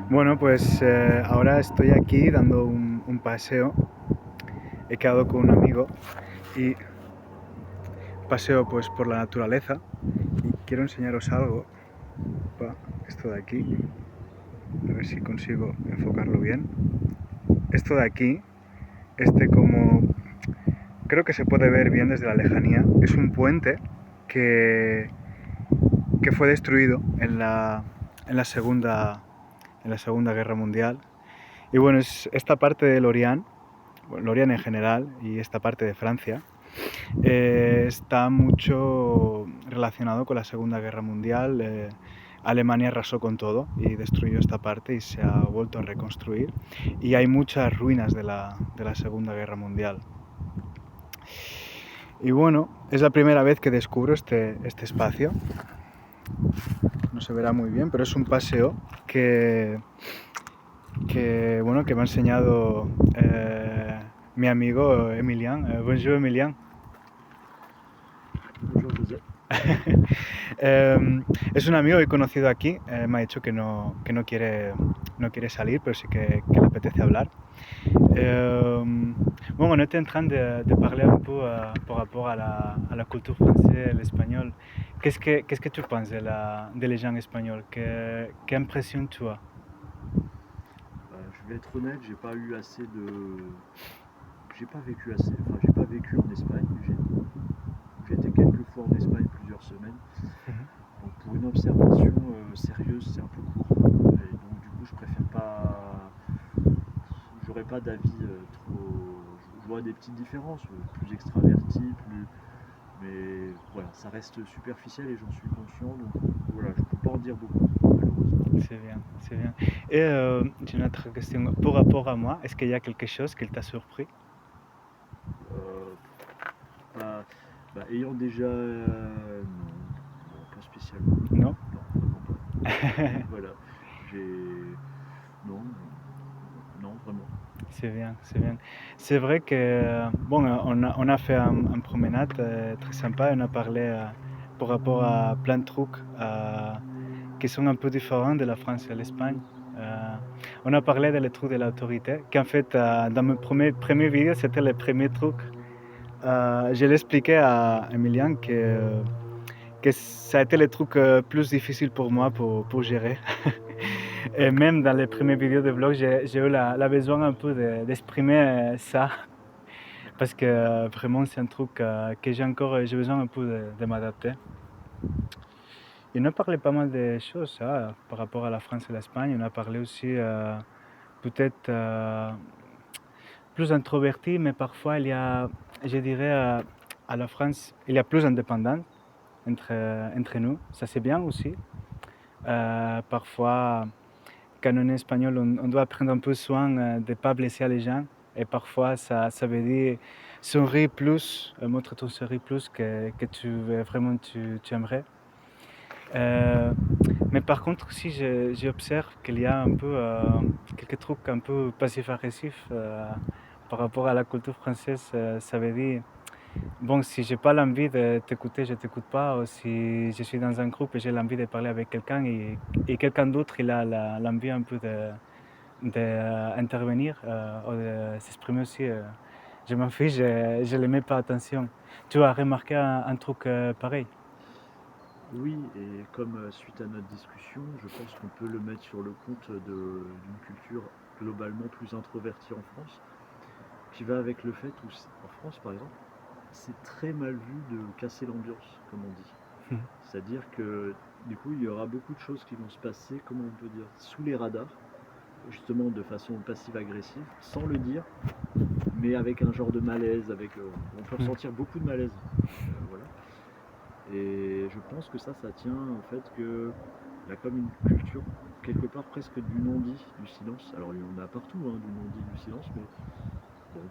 Bueno, pues ahora estoy aquí dando un paseo. He quedado con un amigo y paseo pues por la naturaleza y quiero enseñaros algo. Esto de aquí, a ver si consigo enfocarlo bien. Esto de aquí, como creo que se puede ver bien desde la lejanía, es un puente que, que fue destruido en la segunda Guerra Mundial. Y bueno, es esta parte de Lorient, bueno, Lorient en general y esta parte de Francia, está mucho relacionado con la Segunda Guerra Mundial. Alemania arrasó con todo y destruyó esta parte y se ha vuelto a reconstruir. Y hay muchas ruinas de la Segunda Guerra Mundial. Y bueno, es la primera vez que descubro este espacio. No se verá muy bien, pero es un paseo que me ha enseñado mi amigo Emilian. Bonjour Emilian. Bonjour José. Es un amigo que he conocido aquí. Me ha dicho que no quiere salir, pero sí que le apetece hablar. Bon, on était en train de parler un peu par rapport à la culture française, l'espagnol. Qu'est-ce que tu penses de les gens espagnols? Quelle impression tu as? Je vais être honnête, j'ai pas vécu assez. Enfin, j'ai pas vécu en Espagne. J'ai été quelques fois en Espagne plusieurs semaines. Donc pour une observation sérieuse, c'est un peu court. Et donc du coup, je préfère pas. J'aurais pas d'avis trop. Je vois des petites différences, plus extraverti, plus. Mais voilà, ça reste superficiel et j'en suis conscient. Donc voilà, je peux pas en dire beaucoup, malheureusement. C'est bien, c'est bien. Et j'ai une autre question. Par rapport à moi, est-ce qu'il y a quelque chose qui t'a surpris? Euh, Pas, ayant déjà. Non, non, pas spécialement. Non? Non, vraiment pas. Voilà. J'ai. Non, non, vraiment. C'est bien, c'est bien. C'est vrai que, bon, on a fait un promenade très sympa. On a parlé par rapport à plein de trucs qui sont un peu différents de la France et l'Espagne. Euh, on a parlé des trucs de l'autorité, qu'en fait, dans mes premiers vidéos, c'était le premier truc. Je l'ai expliqué à Emilien que ça a été le truc plus difficile pour moi pour gérer. Et même dans les premières vidéos de vlog, j'ai eu la besoin un peu d'exprimer ça, parce que vraiment c'est un truc que j'ai besoin un peu de m'adapter. Et on a parlé pas mal de choses par rapport à la France et l'Espagne. On a parlé aussi peut-être plus introverti, mais parfois il y a, je dirais, à la France, il y a plus indépendant entre nous. Ça c'est bien aussi. Parfois, quand on est espagnol, on doit prendre un peu soin de ne pas blesser les gens. Et parfois, ça veut dire sourire plus, montre ton sourire plus que tu aimerais. Mais par contre, aussi, j'observe qu'il y a un peu quelques trucs un peu passifs-agressifs par rapport à la culture française. Ça veut dire, bon, si j'ai pas l'envie de t'écouter, je t'écoute pas. Ou si je suis dans un groupe et j'ai l'envie de parler avec quelqu'un et quelqu'un d'autre, il a l'envie un peu d'intervenir ou de s'exprimer aussi. Je m'en fiche, je ne mets pas attention. Tu as remarqué un truc pareil? Oui, et comme suite à notre discussion, je pense qu'on peut le mettre sur le compte d'une culture globalement plus introvertie en France, qui va avec le fait où, en France par exemple, c'est très mal vu de casser l'ambiance, comme on dit. C'est-à-dire que du coup, il y aura beaucoup de choses qui vont se passer, comment on peut dire, sous les radars, justement de façon passive-agressive, sans le dire, mais avec un genre de malaise, on peut ressentir beaucoup de malaise. Voilà. Et je pense que ça tient au fait que il y a comme une culture quelque part presque du non-dit, du silence. Alors il y en a partout, hein, du non-dit, du silence, mais bon,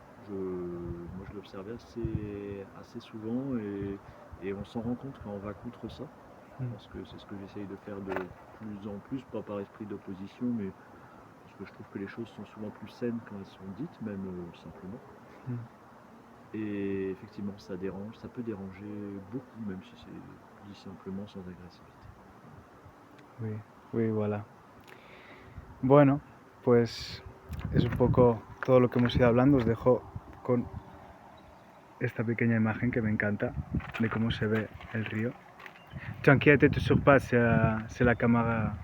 moi je l'observais assez souvent et on s'en rend compte quand on va contre ça. Je pense que c'est ce que j'essaye de faire de plus en plus, pas par esprit d'opposition, mais parce que je trouve que les choses sont souvent plus saines quand elles sont dites, même simplement. Et effectivement, ça dérange, ça peut déranger beaucoup, même si c'est dit simplement sans agressivité. Oui, oui, voilà. Bueno, pues es un poco todo lo que hemos ido hablando. Os dejo con esta pequeña imagen que me encanta de cómo se ve el río. T'inquiète sur pas, c'est la cámara.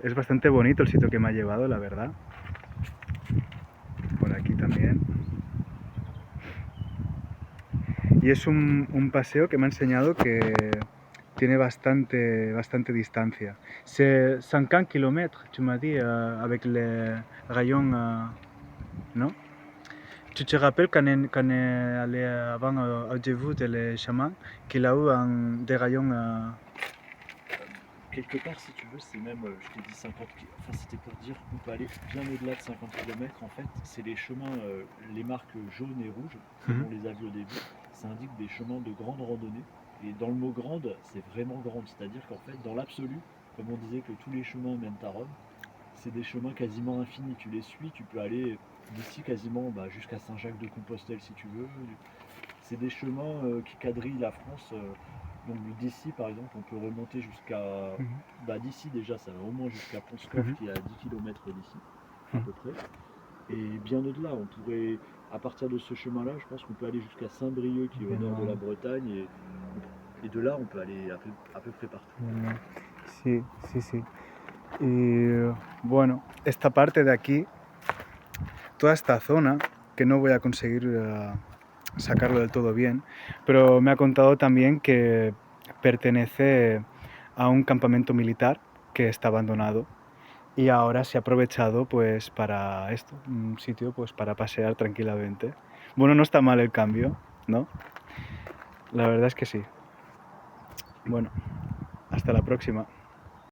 Es bastante bonito el sitio que me ha llevado, la verdad. Por aquí también. Y es un paseo que me ha enseñado que tiene bastante distancia. C'est 50 km, tu m'as dit, avec les rayons, non? Tu te rappelles quand on est allé avant au de les chamans, qu'il a eu des rayons. Quelque part, si tu veux, c'est même, je t'ai dit 50 km, enfin c'était pour dire qu'on peut aller bien au-delà de 50 km. En fait, c'est les chemins, les marques jaunes et rouges, comme on les a vues au début, ça indique des chemins de grande randonnée. Et dans le mot grande, c'est vraiment grande, c'est-à-dire qu'en fait, dans l'absolu, comme on disait que tous les chemins mènent à Rome, c'est des chemins quasiment infinis. Tu les suis, tu peux aller d'ici quasiment jusqu'à Saint-Jacques-de-Compostelle si tu veux. C'est des chemins qui quadrillent la France. Donc d'ici, par exemple, on peut remonter jusqu'à... d'ici déjà, ça va au moins jusqu'à Pont-Scorff, qui est à 10 km d'ici, à peu près. Et bien au-delà, on pourrait, à partir de ce chemin-là, je pense qu'on peut aller jusqu'à Saint-Brieuc, qui est au nord de la Bretagne, et de là, on peut aller à peu près partout. Sí, sí, sí. Y bueno, esta parte de aquí, toda esta zona, que no voy a conseguir sacarlo del todo bien, pero me ha contado también que pertenece a un campamento militar que está abandonado y ahora se ha aprovechado pues para esto, un sitio pues para pasear tranquilamente. Bueno, no está mal el cambio, ¿no? La verdad es que sí. Bueno, hasta la próxima.